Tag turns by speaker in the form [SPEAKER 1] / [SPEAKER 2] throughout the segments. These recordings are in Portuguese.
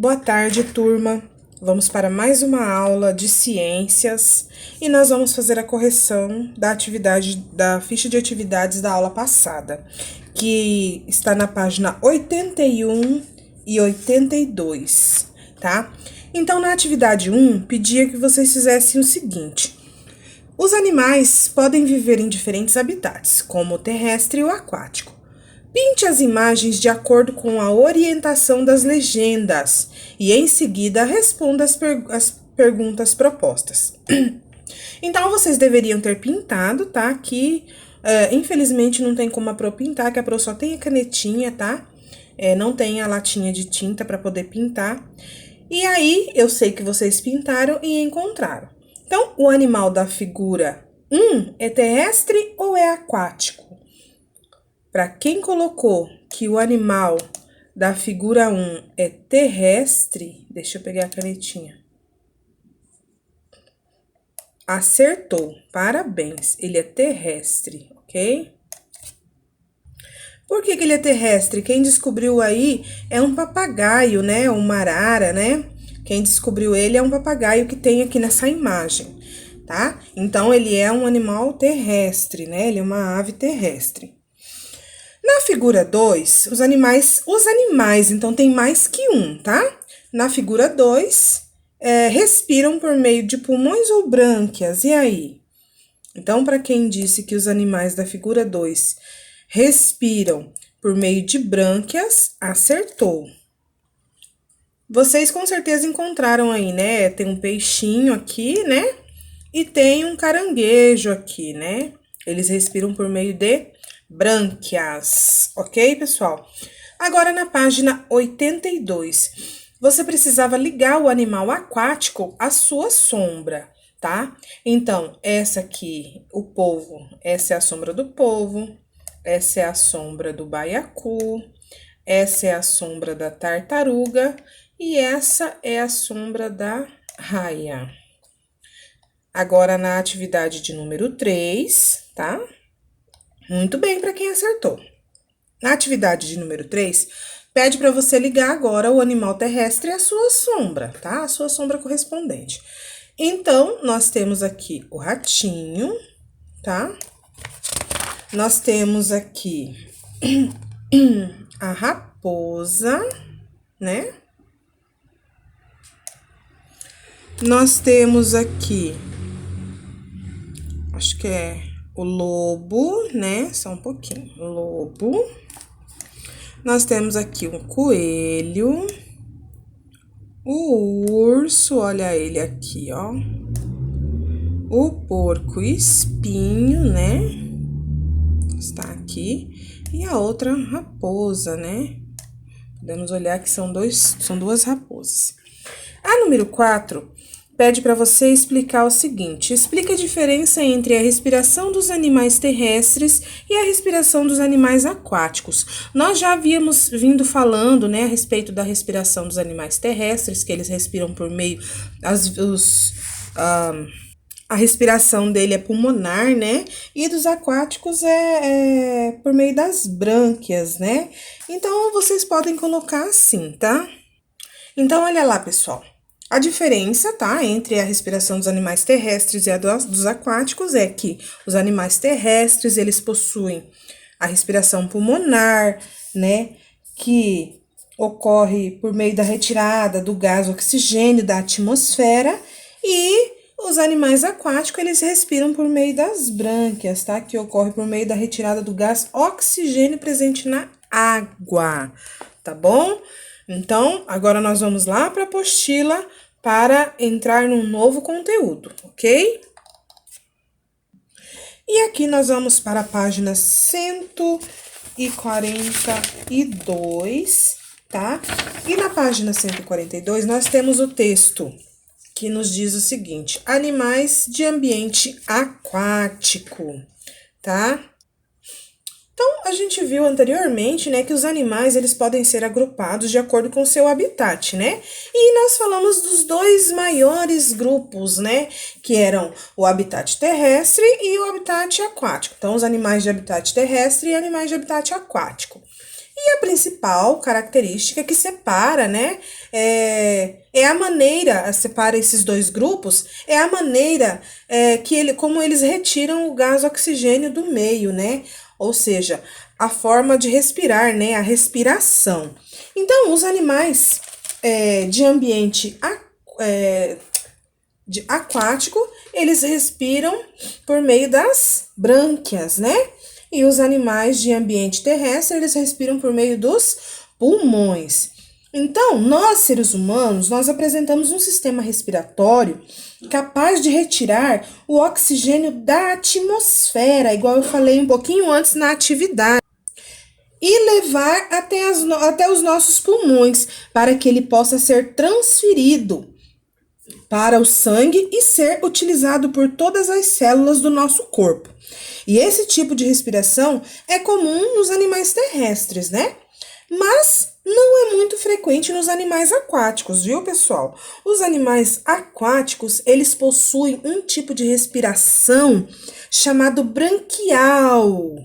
[SPEAKER 1] Boa tarde, turma. Vamos para mais uma aula de ciências e nós vamos fazer a correção da atividade da ficha de atividades da aula passada, que está na página 81 e 82, tá? Então, na atividade 1, pedia que vocês fizessem o seguinte: os animais podem viver em diferentes habitats, como o terrestre e o aquático. Pinte as imagens de acordo com a orientação das legendas e, em seguida, responda as perguntas propostas. Então, vocês deveriam ter pintado, tá? Aqui, infelizmente, não tem como a Pro pintar, que a Pro só tem a canetinha, tá? Não tem a latinha de tinta para poder pintar. E aí, eu sei que vocês pintaram e encontraram. Então, o animal da figura 1 é terrestre ou é aquático? Para quem colocou que o animal da figura 1 é terrestre, deixa eu pegar a canetinha. Acertou, parabéns, ele é terrestre, ok? Por que ele é terrestre? Quem descobriu aí é um papagaio, né? Uma arara, né? Quem descobriu ele é um papagaio que tem aqui nessa imagem, tá? Então, ele é um animal terrestre, né? Ele é uma ave terrestre. Na figura 2, os animais, então tem mais que um, tá? Na figura 2, respiram por meio de pulmões ou brânquias, e aí? Então, para quem disse que os animais da figura 2 respiram por meio de brânquias, acertou. Vocês com certeza encontraram aí, né? Tem um peixinho aqui, né? E tem um caranguejo aqui, né? Eles respiram por meio de brânquias, ok, pessoal? Agora, na página 82, você precisava ligar o animal aquático à sua sombra, tá? Então, essa aqui, o polvo, essa é a sombra do polvo, essa é a sombra do baiacu, essa é a sombra da tartaruga e essa é a sombra da raia. Agora, na atividade de número 3, tá? Muito bem para quem acertou. Na atividade de número 3, pede para você ligar agora o animal terrestre à sua sombra, tá? A sua sombra correspondente. Então, nós temos aqui o ratinho, tá? Nós temos aqui a raposa, né? Nós temos aqui, acho que é o lobo, né? Só um pouquinho. Lobo. Nós temos aqui um coelho. O urso, olha ele aqui, ó. O porco espinho, né? Está aqui. E a outra raposa, né? Podemos olhar que são duas raposas. A número 4 pede para você explicar o seguinte: explica a diferença entre a respiração dos animais terrestres e a respiração dos animais aquáticos. Nós já havíamos vindo falando, né, a respeito da respiração dos animais terrestres, que eles respiram por meio a respiração dele é pulmonar, né? E dos aquáticos é por meio das brânquias, né? Então, vocês podem colocar assim, tá? Então, olha lá, pessoal. A diferença, tá, entre a respiração dos animais terrestres e a dos aquáticos é que os animais terrestres, eles possuem a respiração pulmonar, né, que ocorre por meio da retirada do gás oxigênio da atmosfera, e os animais aquáticos, eles respiram por meio das brânquias, tá, que ocorre por meio da retirada do gás oxigênio presente na água, tá bom? Então, agora nós vamos lá para a apostila para entrar num novo conteúdo, ok? E aqui nós vamos para a página 142, tá? E na página 142 nós temos o texto que nos diz o seguinte: animais de ambiente aquático, tá? Então, a gente viu anteriormente, né, que os animais, eles podem ser agrupados de acordo com o seu habitat, né? E nós falamos dos dois maiores grupos, né, que eram o habitat terrestre e o habitat aquático. Então, os animais de habitat terrestre e animais de habitat aquático. E E a principal característica que separa, né, é a maneira, separa esses dois grupos, é a maneira como eles retiram o gás oxigênio do meio, né? Ou seja, a forma de respirar, né, a respiração. Então, os animais de ambiente aquático, eles respiram por meio das brânquias, né? E os animais de ambiente terrestre, eles respiram por meio dos pulmões. Então, nós, seres humanos, nós apresentamos um sistema respiratório capaz de retirar o oxigênio da atmosfera, igual eu falei um pouquinho antes na atividade, e levar até os nossos pulmões, para que ele possa ser transferido para o sangue e ser utilizado por todas as células do nosso corpo. E esse tipo de respiração é comum nos animais terrestres, né? Mas não é muito frequente nos animais aquáticos, viu, pessoal? Os animais aquáticos, eles possuem um tipo de respiração chamado branquial.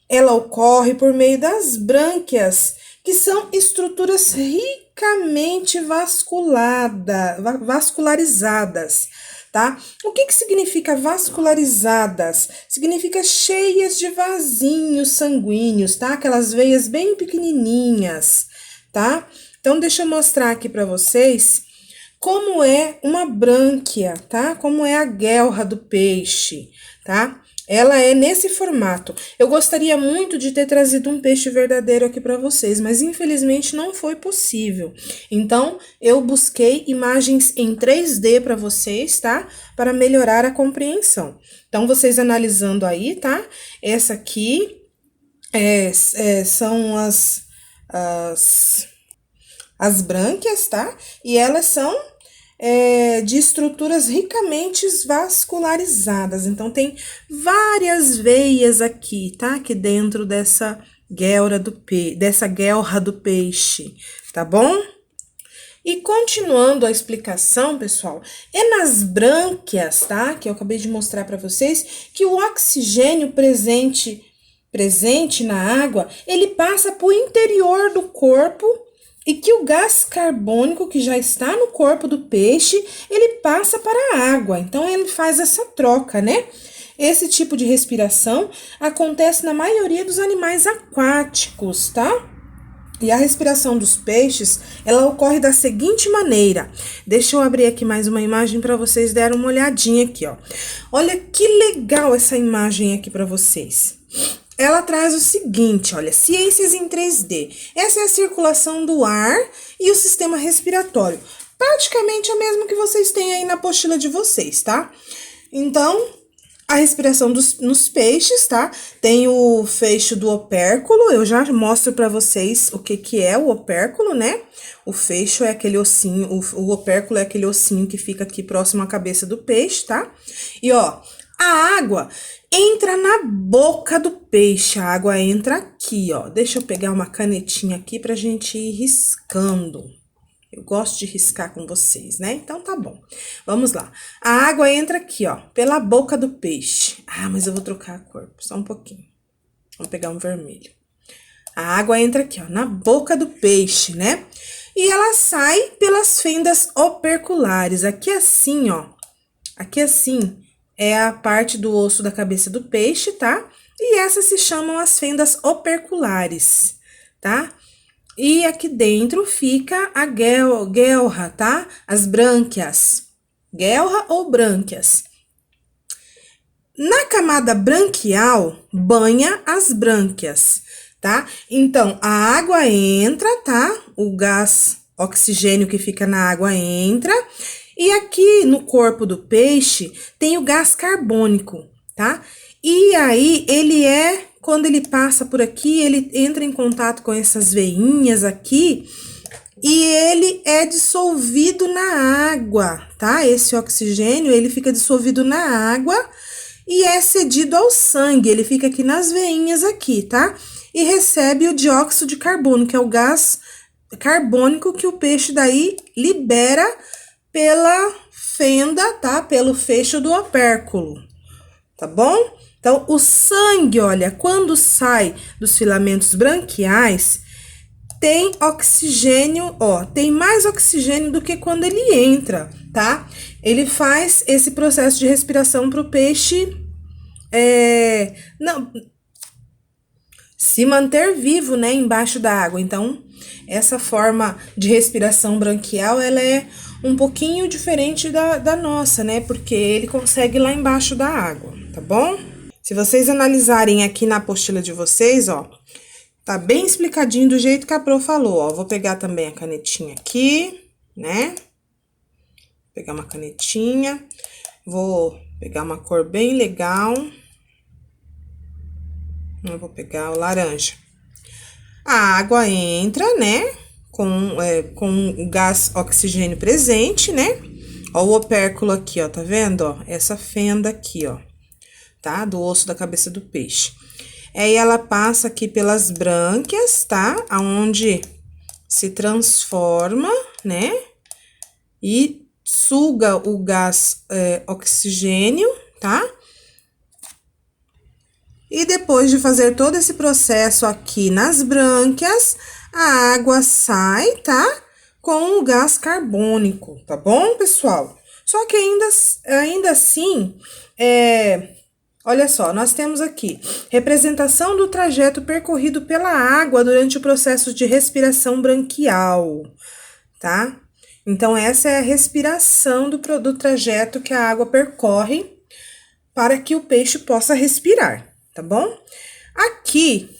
[SPEAKER 1] Ela ocorre por meio das brânquias, que são estruturas ricamente vascularizadas, tá? O que significa vascularizadas? Significa cheias de vasinhos sanguíneos, tá? Aquelas veias bem pequenininhas, tá? Então, deixa eu mostrar aqui para vocês como é uma brânquia, tá? Como é a guelra do peixe, tá? Ela é nesse formato. Eu gostaria muito de ter trazido um peixe verdadeiro aqui para vocês, mas infelizmente não foi possível. Então, eu busquei imagens em 3D para vocês, tá? Para melhorar a compreensão. Então, vocês analisando aí, tá? Essa aqui são as brânquias, tá? E elas são de estruturas ricamente vascularizadas. Então, tem várias veias aqui, tá? Aqui dentro dessa guelra do peixe, tá bom? E continuando a explicação, pessoal, é nas brânquias, tá? Que eu acabei de mostrar para vocês, que o oxigênio presente na água, ele passa para o interior do corpo, e que o gás carbônico que já está no corpo do peixe, ele passa para a água. Então, ele faz essa troca, né? Esse tipo de respiração acontece na maioria dos animais aquáticos, tá? E a respiração dos peixes, ela ocorre da seguinte maneira. Deixa eu abrir aqui mais uma imagem para vocês darem uma olhadinha aqui, ó. Olha que legal essa imagem aqui para vocês. Ela traz o seguinte, olha, ciências em 3D. Essa é a circulação do ar e o sistema respiratório. Praticamente a mesma que vocês têm aí na apostila de vocês, tá? Então, a respiração nos peixes, tá? Tem o feixe do opérculo, eu já mostro pra vocês o que é o opérculo, né? O feixe é aquele ossinho, o opérculo é aquele ossinho que fica aqui próximo à cabeça do peixe, tá? E, ó, a água entra na boca do peixe, a água entra aqui, ó. Deixa eu pegar uma canetinha aqui pra gente ir riscando. Eu gosto de riscar com vocês, né? Então, tá bom. Vamos lá. A água entra aqui, ó, pela boca do peixe. Ah, mas eu vou trocar a cor, só um pouquinho. Vamos pegar um vermelho. A água entra aqui, ó, na boca do peixe, né? E ela sai pelas fendas operculares. Aqui assim, ó. Aqui assim é a parte do osso da cabeça do peixe, tá? E essas se chamam as fendas operculares, tá? E aqui dentro fica a guelra, tá? As brânquias. Guelra ou brânquias. Na camada branquial, banha as brânquias, tá? Então, a água entra, tá? O gás oxigênio que fica na água entra. E aqui no corpo do peixe tem o gás carbônico, tá? E aí, quando ele passa por aqui, ele entra em contato com essas veinhas aqui e ele é dissolvido na água, tá? Esse oxigênio, ele fica dissolvido na água e é cedido ao sangue, ele fica aqui nas veinhas aqui, tá? E recebe o dióxido de carbono, que é o gás carbônico que o peixe daí libera pela fenda, tá? Pelo fecho do opérculo, tá bom? Então, o sangue, olha, quando sai dos filamentos branquiais, tem oxigênio, ó, tem mais oxigênio do que quando ele entra, tá? Ele faz esse processo de respiração para o peixe não, se manter vivo, né, embaixo da água. Então, essa forma de respiração branquial, ela é um pouquinho diferente da nossa, né? Porque ele consegue ir lá embaixo da água, tá bom? Se vocês analisarem aqui na apostila de vocês, ó, tá bem explicadinho do jeito que a Pro falou, ó. Vou pegar também a canetinha aqui, né? Vou pegar uma canetinha, vou pegar uma cor bem legal. Eu vou pegar o laranja. A água entra, né? Com o gás oxigênio presente, né? Ó, o opérculo aqui, ó, tá vendo, ó? Essa fenda aqui, ó, tá? Do osso da cabeça do peixe. Aí ela passa aqui pelas brânquias, tá? Aonde se transforma, né? E suga o gás oxigênio, tá? E depois de fazer todo esse processo aqui nas brânquias, a água sai, tá? Com o gás carbônico, tá bom, pessoal? Só que ainda assim, olha só, nós temos aqui representação do trajeto percorrido pela água durante o processo de respiração branquial, tá? Então, essa é a respiração do trajeto que a água percorre para que o peixe possa respirar, tá bom? Aqui,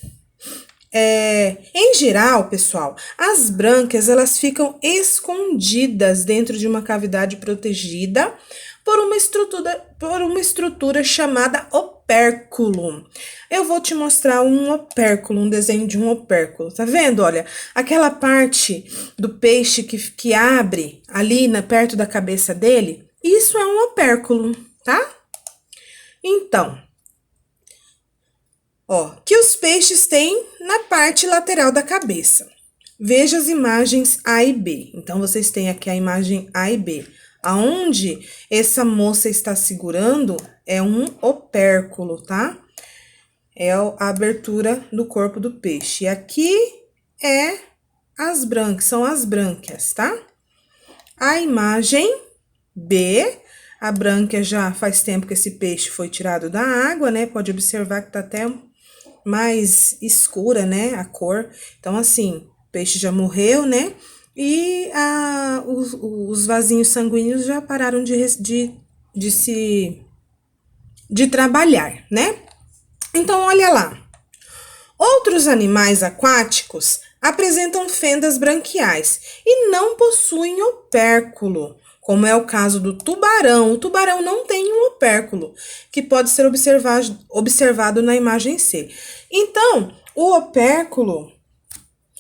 [SPEAKER 1] em geral, pessoal, as brânquias, elas ficam escondidas dentro de uma cavidade protegida por uma estrutura chamada opérculo. Eu vou te mostrar um opérculo, um desenho de um opérculo, tá vendo? Olha, aquela parte do peixe que abre ali perto da cabeça dele, isso é um opérculo, tá? Então, ó, que os peixes têm na parte lateral da cabeça. Veja as imagens A e B. Então, vocês têm aqui a imagem A e B. Aonde essa moça está segurando é um opérculo, tá? É a abertura do corpo do peixe. E aqui são as brânquias, tá? A imagem B, a brânquia já faz tempo que esse peixe foi tirado da água, né? Pode observar que tá até mais escura, né? A cor. Então, assim, o peixe já morreu, né? E os vasinhos sanguíneos já pararam de trabalhar, né? Então, olha lá. Outros animais aquáticos apresentam fendas branquiais e não possuem opérculo, como é o caso do tubarão. O tubarão não tem um opérculo, que pode ser observado na imagem C. Então, o opérculo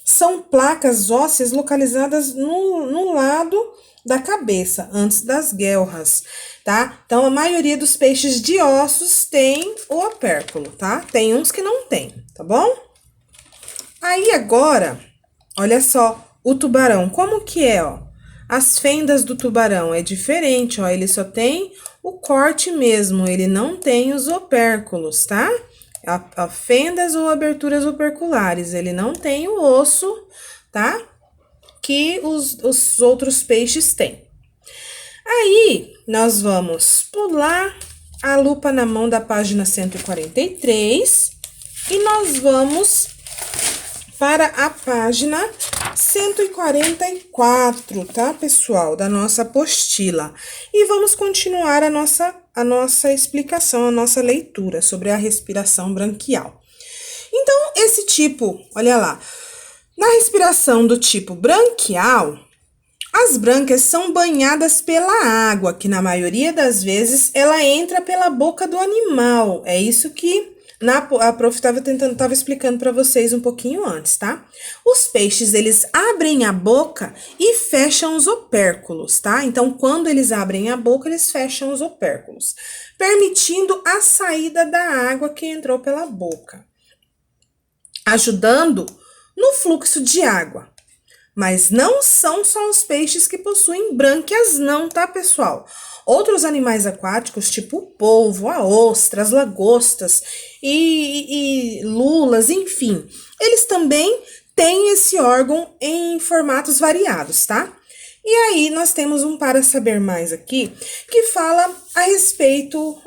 [SPEAKER 1] são placas ósseas localizadas no lado da cabeça, antes das guelras, tá? Então, a maioria dos peixes de ossos tem o opérculo, tá? Tem uns que não tem, tá bom? Aí, agora, olha só, o tubarão, como que é, ó? As fendas do tubarão é diferente, ó, ele só tem o corte mesmo, ele não tem os opérculos, tá? A fendas ou aberturas operculares, ele não tem o osso, tá? Que os outros peixes têm. Aí, nós vamos pular a lupa na mão da página 143 e nós vamos para a página 144, tá, pessoal? Da nossa apostila. E vamos continuar a nossa explicação, a nossa leitura sobre a respiração branquial. Então, esse tipo, olha lá, na respiração do tipo branquial, as brânquias são banhadas pela água, que na maioria das vezes ela entra pela boca do animal. É isso que a prof estava explicando para vocês um pouquinho antes, tá? Os peixes, eles abrem a boca e fecham os opérculos, tá? Então, quando eles abrem a boca, eles fecham os opérculos, permitindo a saída da água que entrou pela boca, ajudando no fluxo de água. Mas não são só os peixes que possuem brânquias, não, tá, pessoal? Outros animais aquáticos, tipo o polvo, a ostra, as lagostas e lulas, enfim, eles também têm esse órgão em formatos variados, tá? E aí, nós temos um para saber mais aqui, que fala a respeito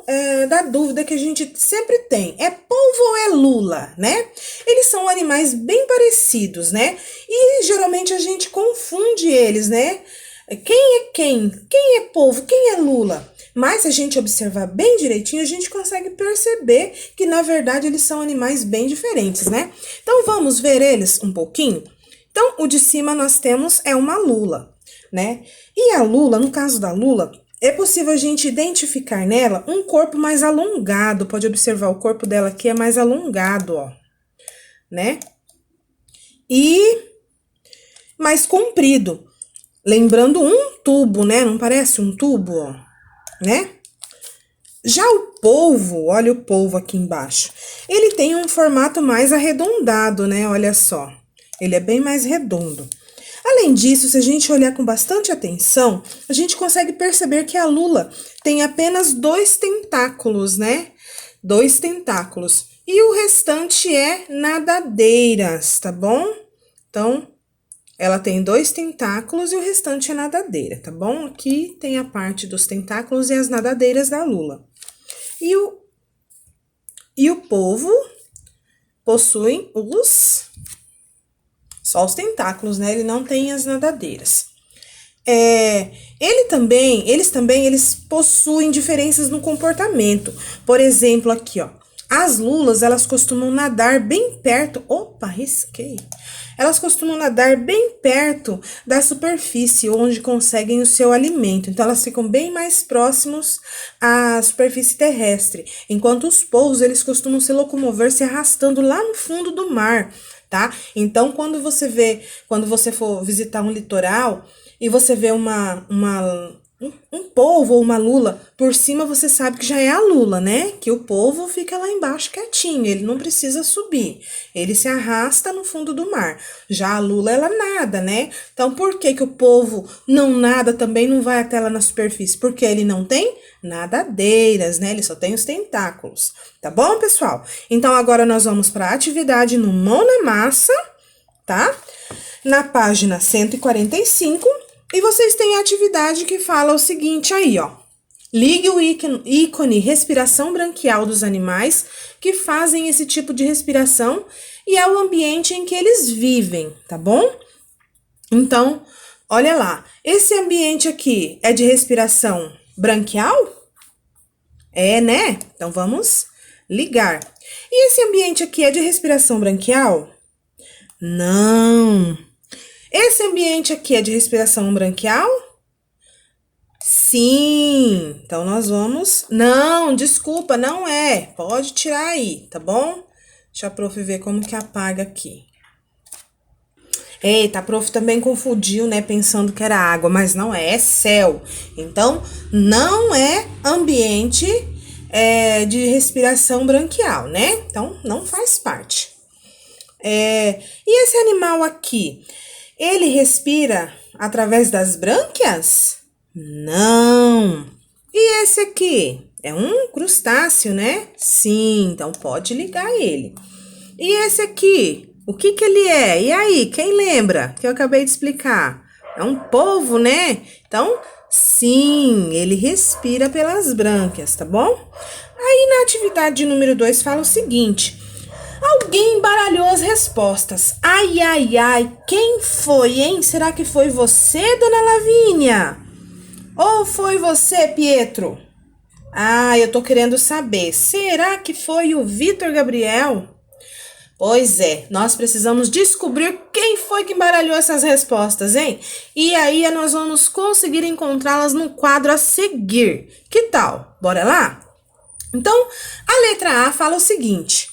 [SPEAKER 1] da dúvida que a gente sempre tem. É polvo ou é lula, né? Eles são animais bem parecidos, né? E geralmente a gente confunde eles, né? Quem é quem? Quem é polvo? Quem é lula? Mas se a gente observar bem direitinho, a gente consegue perceber que, na verdade, eles são animais bem diferentes, né? Então, vamos ver eles um pouquinho? Então, o de cima nós temos uma lula, né? E a lula, no caso da lula, é possível a gente identificar nela um corpo mais alongado. Pode observar, o corpo dela aqui é mais alongado, ó, né? E mais comprido. Lembrando um tubo, né? Não parece um tubo, ó, né? Já o polvo, olha o polvo aqui embaixo. Ele tem um formato mais arredondado, né? Olha só. Ele é bem mais redondo. Além disso, se a gente olhar com bastante atenção, a gente consegue perceber que a lula tem apenas 2 tentáculos, né? 2 tentáculos. E o restante é nadadeiras, tá bom? Então, ela tem 2 tentáculos e o restante é nadadeira, tá bom? Aqui tem a parte dos tentáculos e as nadadeiras da lula. E o polvo possui só os tentáculos, né? Ele não tem as nadadeiras. Eles também possuem diferenças no comportamento. Por exemplo, aqui, ó. As lulas, elas costumam nadar bem perto. Opa, risquei. Elas costumam nadar bem perto da superfície onde conseguem o seu alimento. Então, elas ficam bem mais próximos à superfície terrestre. Enquanto os polvos, eles costumam se locomover se arrastando lá no fundo do mar, tá? Então, quando você for visitar um litoral e você vê um polvo ou uma lula, por cima você sabe que já é a lula, né? Que o polvo fica lá embaixo quietinho, ele não precisa subir, ele se arrasta no fundo do mar. Já a lula, ela nada, né? Então, por que que o polvo não nada, também não vai até lá na superfície? Porque ele não tem nadadeiras, né? Ele só tem os tentáculos, tá bom, pessoal? Então, agora nós vamos para a atividade no Mão na Massa, tá? Na página 145. E vocês têm a atividade que fala o seguinte aí, ó. Ligue o ícone respiração branquial dos animais que fazem esse tipo de respiração e ao ambiente em que eles vivem, tá bom? Então, olha lá. Esse ambiente aqui é de respiração branquial? É, né? Então, vamos ligar. E esse ambiente aqui é de respiração branquial? Não. Esse ambiente aqui é de respiração branquial? Sim. Então, nós vamos... Não, desculpa, não é. Pode tirar aí, tá bom? Deixa a prof ver como que apaga aqui. Eita, a prof também confundiu, né? Pensando que era água, mas não é, é céu. Então, não é ambiente de respiração branquial, né? Então, não faz parte. E esse animal aqui... Ele respira através das brânquias? Não. E esse aqui? É um crustáceo, né? Sim, então pode ligar ele. E esse aqui? O que que ele é? E aí, quem lembra? Que eu acabei de explicar. É um polvo, né? Então, sim, ele respira pelas brânquias, tá bom? Aí, na atividade número 2, fala o seguinte... Alguém embaralhou as respostas. Ai, ai, ai, quem foi, hein? Será que foi você, dona Lavínia? Ou foi você, Pietro? Ah, eu tô querendo saber. Será que foi o Vitor Gabriel? Pois é, nós precisamos descobrir quem foi que embaralhou essas respostas, hein? E aí nós vamos conseguir encontrá-las no quadro a seguir. Que tal? Bora lá? Então, a letra A fala o seguinte...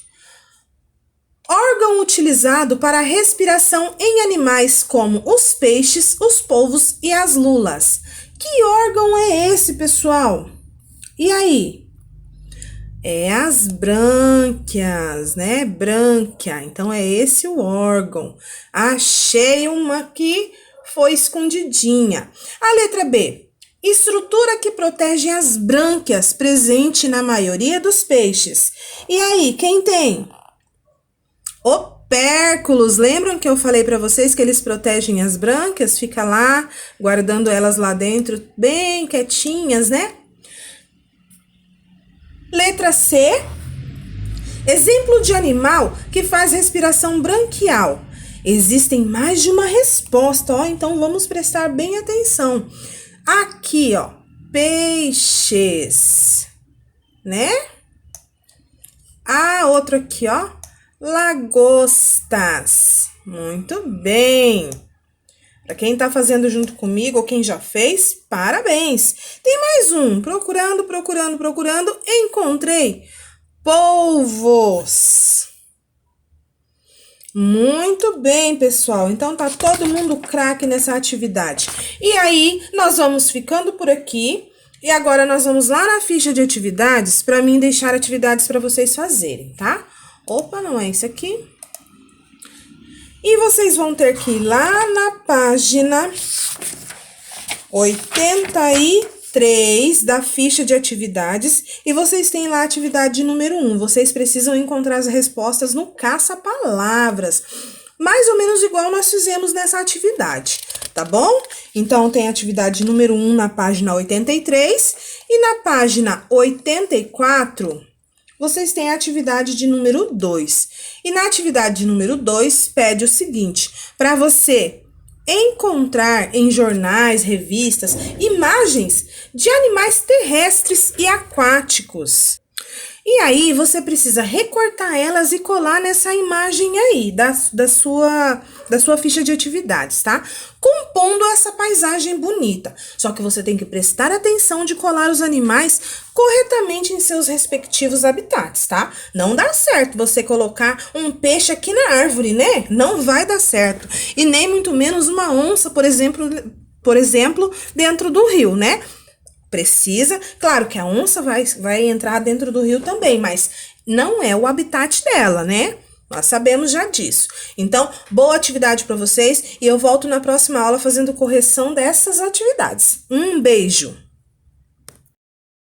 [SPEAKER 1] Órgão utilizado para a respiração em animais como os peixes, os polvos e as lulas. Que órgão é esse, pessoal? E aí? É as brânquias, né? Brânquia. Então, é esse o órgão. Achei uma que foi escondidinha. A letra B. Estrutura que protege as brânquias, presente na maioria dos peixes. E aí, quem tem? Opérculos. Lembram que eu falei para vocês que eles protegem as brânquias? Fica lá, guardando elas lá dentro, bem quietinhas, né? Letra C. Exemplo de animal que faz respiração branquial. Existem mais de uma resposta, ó, então vamos prestar bem atenção. Aqui, ó, peixes, né? Ah, outro aqui, ó, lagostas. Muito bem. Para quem tá fazendo junto comigo ou quem já fez, parabéns. Tem mais um. Procurando, encontrei polvos. Muito bem, pessoal. Então, tá todo mundo craque nessa atividade. E aí, nós vamos ficando por aqui. E agora, nós vamos lá na ficha de atividades para mim deixar atividades para vocês fazerem, tá? Opa, não é isso aqui. E vocês vão ter que ir lá na página 83 da ficha de atividades e vocês têm lá a atividade número 1. Vocês precisam encontrar as respostas no caça-palavras, mais ou menos igual nós fizemos nessa atividade, tá bom? Então, tem a atividade número 1 na página 83 e na página 84... vocês têm a atividade de número 2. E na atividade de número 2, pede o seguinte, para você encontrar em jornais, revistas, imagens de animais terrestres e aquáticos. E aí, você precisa recortar elas e colar nessa imagem aí, da sua ficha de atividades, tá? Compondo essa paisagem bonita. Só que você tem que prestar atenção de colar os animais corretamente em seus respectivos habitats, tá? Não dá certo você colocar um peixe aqui na árvore, né? Não vai dar certo. E nem muito menos uma onça, por exemplo, dentro do rio, né? Precisa, claro que a onça vai entrar dentro do rio também, mas não é o habitat dela, né? Nós sabemos já disso. Então, boa atividade para vocês e eu volto na próxima aula fazendo correção dessas atividades. Um beijo!